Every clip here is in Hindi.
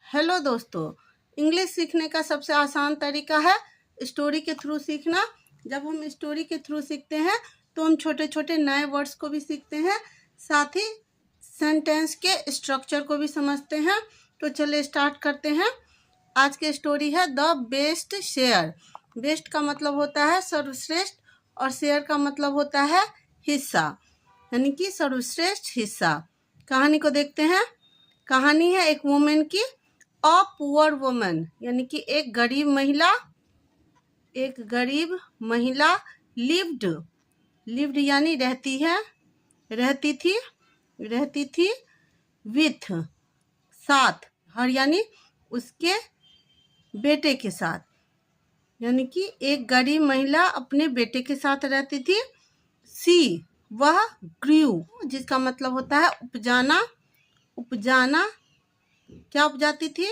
हेलो दोस्तों, इंग्लिश सीखने का सबसे आसान तरीका है स्टोरी के थ्रू सीखना। जब हम स्टोरी के थ्रू सीखते हैं तो हम छोटे छोटे नए वर्ड्स को भी सीखते हैं, साथ ही सेंटेंस के स्ट्रक्चर को भी समझते हैं। तो चलिए स्टार्ट करते हैं। आज की स्टोरी है द बेस्ट शेयर। बेस्ट का मतलब होता है सर्वश्रेष्ठ और शेयर का मतलब होता है हिस्सा, यानी कि सर्वश्रेष्ठ हिस्सा। कहानी को देखते हैं। कहानी है एक वुमेन की, अ पुअर वुमन, यानी कि एक गरीब महिला लिव्ड यानी रहती थी विथ साथ, हर यानी उसके बेटे के साथ, यानी कि एक गरीब महिला अपने बेटे के साथ रहती थी। सी वह ग्रू, जिसका मतलब होता है उपजाना। क्या उपजाती थी?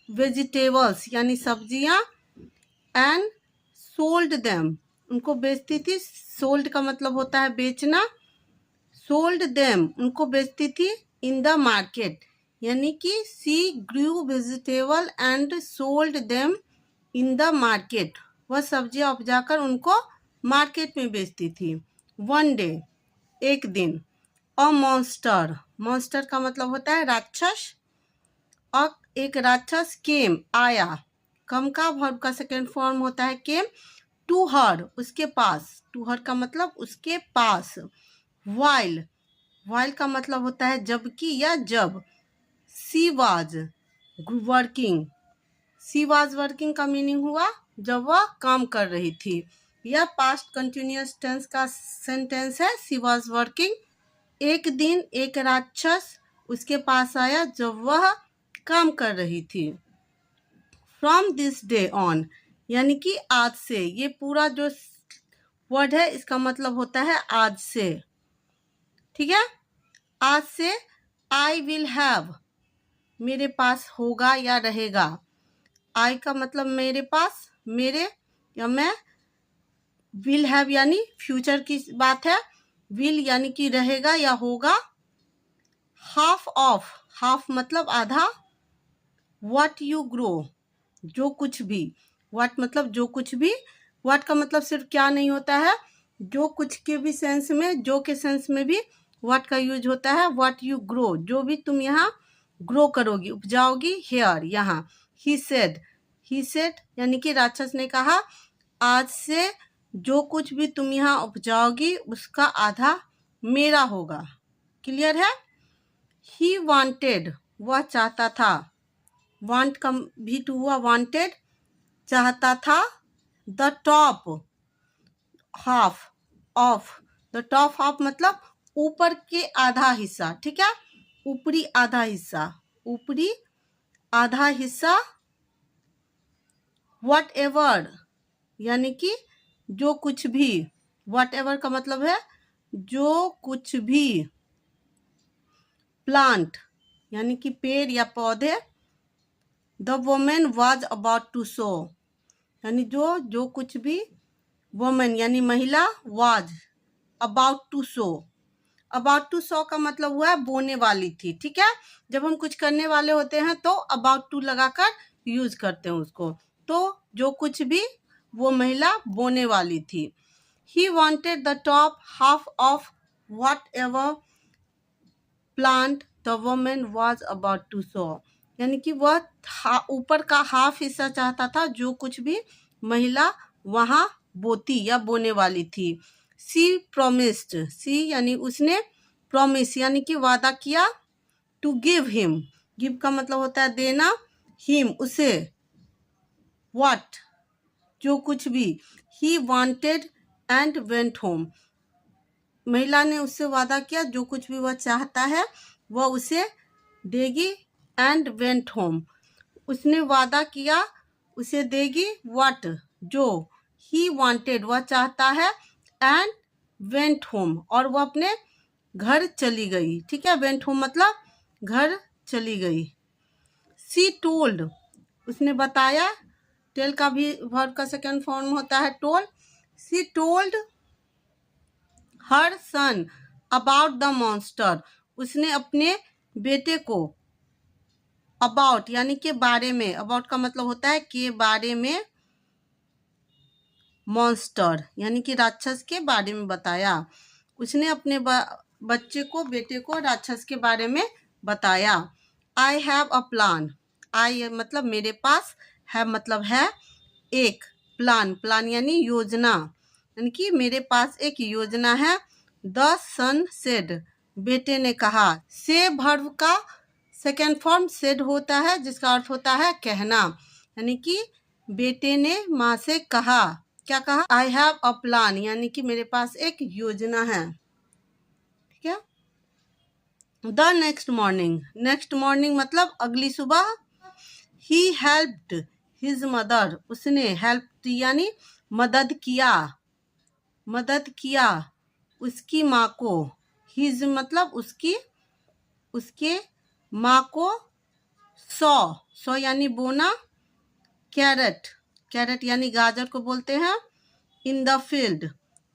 वेजिटेबल्स यानी सब्जियां। एंड सोल्ड देम, उनको बेचती थी। सोल्ड का मतलब होता है बेचना। सोल्ड देम, उनको बेचती थी। इन द मार्केट, यानी कि she grew vegetable and sold them in the market, वह सब्जियां उपजाकर उनको मार्केट में बेचती थी। वन डे, एक दिन। अ मॉन्स्टर का मतलब होता है राक्षस। और एक राक्षस केम आया, कम का वर्ब का सेकेंड फॉर्म होता है केम। टू हर, उसके पास। टू हर का मतलब उसके पास। वाइल का मतलब होता है जबकि या जब। सी वाज वर्किंग का मीनिंग हुआ जब वह काम कर रही थी। यह पास्ट कंटिन्यूअस टेंस का सेंटेंस है। She was working. एक दिन एक राक्षस उसके पास आया जब वह काम कर रही थी। फ्रॉम दिस डे ऑन, यानी कि आज से। ये पूरा जो वर्ड है इसका मतलब होता है आज से। ठीक है, आज से। आई विल हैव, मेरे पास होगा या रहेगा। आई का मतलब मेरे पास, मेरे या मैं। विल हैव यानी फ्यूचर की बात है। विल यानी कि रहेगा या होगा। हाफ मतलब आधा। व्हाट यू ग्रो, जो कुछ भी। व्हाट मतलब जो कुछ भी। व्हाट का मतलब सिर्फ क्या नहीं होता है, जो कुछ के भी सेंस में, जो के सेंस में भी व्हाट का यूज होता है। व्हाट यू ग्रो, जो भी तुम यहाँ ग्रो करोगी, उपजाओगी। हेयर, यहाँ। ही सेड यानी कि राक्षस ने कहा, आज से जो कुछ भी तुम यहाँ उपजाओगी उसका आधा मेरा होगा। क्लियर है। ही वांटेड, वह चाहता था। वांट का भी टू हुआ वांटेड, चाहता था। The top half of, the top half मतलब ऊपर के आधा हिस्सा। ठीक है, ऊपरी आधा हिस्सा। वट एवर यानी कि जो कुछ भी। वट एवर का मतलब है जो कुछ भी। प्लांट यानी कि पेड़ या पौधे। The women was about to sow, यानी जो कुछ भी। वोमेन यानी महिला। वॉज अबाउट टू सो का मतलब हुआ है बोने वाली थी। ठीक है, जब हम कुछ करने वाले होते हैं तो अबाउट टू लगाकर यूज करते हैं उसको। तो जो कुछ भी वो महिला बोने वाली थी। He wanted the top half of whatever plant the women was about to sow, यानी कि वह ऊपर का हाफ हिस्सा चाहता था जो कुछ भी महिला वहां बोती या बोने वाली थी। सी प्रोमिस्ड, सी यानी उसने, प्रॉमिस यानी कि वादा किया। टू गिव हिम, गिव का मतलब होता है देना। हिम उसे। व्हाट जो कुछ भी। He wanted and went home, महिला ने उससे वादा किया जो कुछ भी वह चाहता है वह उसे देगी। एंड वेंट होम, उसने वादा किया उसे देगी। व्हाट जो। ही वांटेड वह चाहता है। एंड वेंट होम और वह अपने घर चली गई। ठीक है, वेंट होम मतलब घर चली गई। सी टोल्ड, उसने बताया। टेल का भी वर्ब का सेकेंड फॉर्म होता है told. She told her son about the monster, उसने अपने बेटे को अबाउट यानी के बारे में, अबाउट का मतलब होता है के बारे में, मॉन्स्टर यानी कि राक्षस के बारे में बताया। उसने अपने बच्चे को, बेटे को राक्षस के बारे में बताया। आई हैव अ प्लान, आई मतलब मेरे पास, है मतलब है, एक, प्लान, प्लान यानी योजना, यानी कि मेरे पास एक योजना है। द सन सेड, बेटे ने कहा। से वर्ब का सेकेंड फॉर्म सेड होता है, जिसका अर्थ होता है कहना, यानी कि बेटे ने माँ से कहा, क्या कहा? आई हैव अ प्लान, यानी कि मेरे पास एक योजना है। ठीक है। The next morning, next morning मतलब अगली सुबह। ही हेल्प्ड हिज मदर, उसने हेल्प यानी मदद किया, मदद किया उसकी माँ को। हिज मतलब उसकी, उसके माँ को। सौ, सौ यानी बोना। कैरेट, कैरेट यानी गाजर को बोलते हैं। इन द फील्ड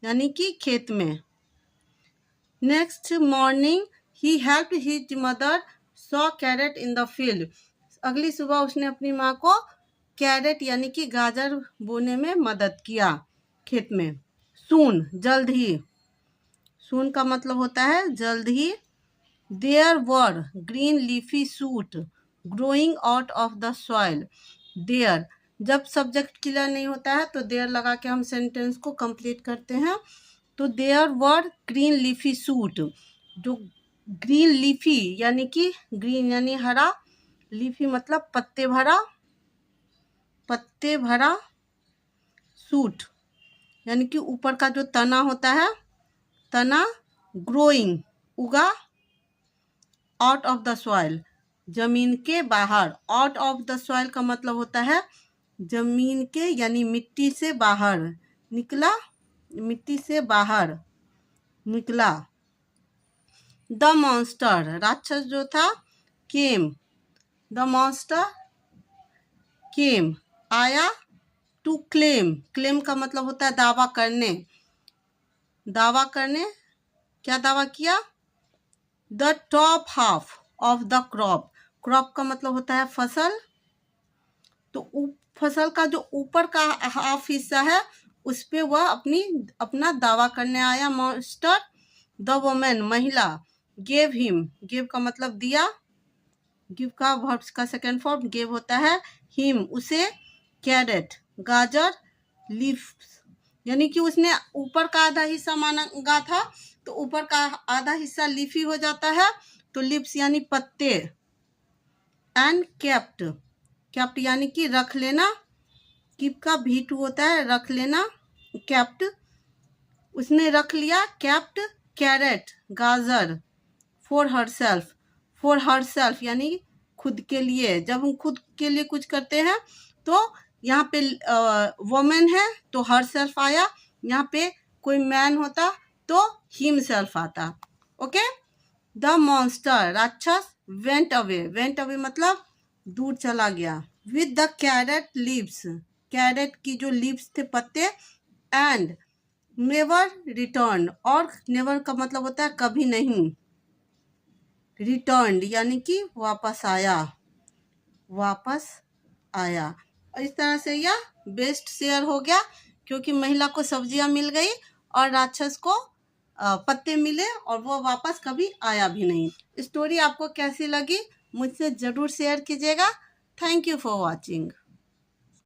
यानी कि खेत में। Next morning he help his mother saw carrot in the field, अगली सुबह उसने अपनी माँ को कैरेट यानी कि गाजर बोने में मदद किया खेत में। सून, जल्द ही, सून का मतलब होता है जल्द ही। There were green leafy shoot growing out of the soil. There, जब सब्जेक्ट क्लियर नहीं होता है तो देयर लगा के हम सेंटेंस को कंप्लीट करते हैं। तो there were green leafy shoot, जो ग्रीन लीफी यानी कि ग्रीन यानी हरा, लीफी मतलब पत्ते भरा, पत्ते भरा, सूट यानी कि ऊपर का जो तना होता है, तना, ग्रोइंग उगा, आउट ऑफ द सॉइल जमीन के बाहर। आउट ऑफ द सॉइल का मतलब होता है जमीन के यानी मिट्टी से बाहर निकला, मिट्टी से बाहर निकला। द मॉन्स्टर, राक्षस जो था, केम, द मॉन्स्टर केम आया। टू क्लेम, क्लेम का मतलब होता है दावा करने, दावा करने, क्या दावा किया? The top half of the crop, crop का मतलब होता है फसल, तो फसल का जो ऊपर का हाफ हिस्सा है उस पे वह अपना दावा करने आया मॉन्स्टर। द वुमेन, महिला, गेव हिम, गेव का मतलब दिया, गिव का वर्ब का सेकेंड फॉर्म गेव होता है, हिम उसे, कैरेट गाजर, लीव्स यानी कि उसने ऊपर का आधा हिस्सा मांगा था तो ऊपर का आधा हिस्सा लीफी हो जाता है, तो लिप्स यानी पत्ते। एंड केप्ट, केप्ट यानी कि रख लेना, कीप का भी2 होता है रख लेना, केप्ट उसने रख लिया, केप्ट कैरेट गाजर, फॉर हरसेल्फ, फॉर हरसेल्फ यानी खुद के लिए। जब हम खुद के लिए कुछ करते हैं तो यहाँ पे वुमेन है तो हरसेल्फ आया, यहाँ पे कोई मैन होता तो हिमसेल्फ आता। ओके। द मॉन्स्टर, राक्षस, वेंट अवे, वेंट अवे मतलब दूर चला गया। With the carrot leaves, carrot की जो लीव्स थे पत्ते, एंड नेवर रिटर्न, और नेवर का मतलब होता है कभी नहीं, रिटर्न यानी कि वापस आया, वापस आया। इस तरह से यह बेस्ट शेयर हो गया क्योंकि महिला को सब्जियां मिल गई और राक्षस को पत्ते मिले और वो वापस कभी आया भी नहीं। स्टोरी आपको कैसी लगी मुझसे ज़रूर शेयर कीजिएगा। Thank you for watching.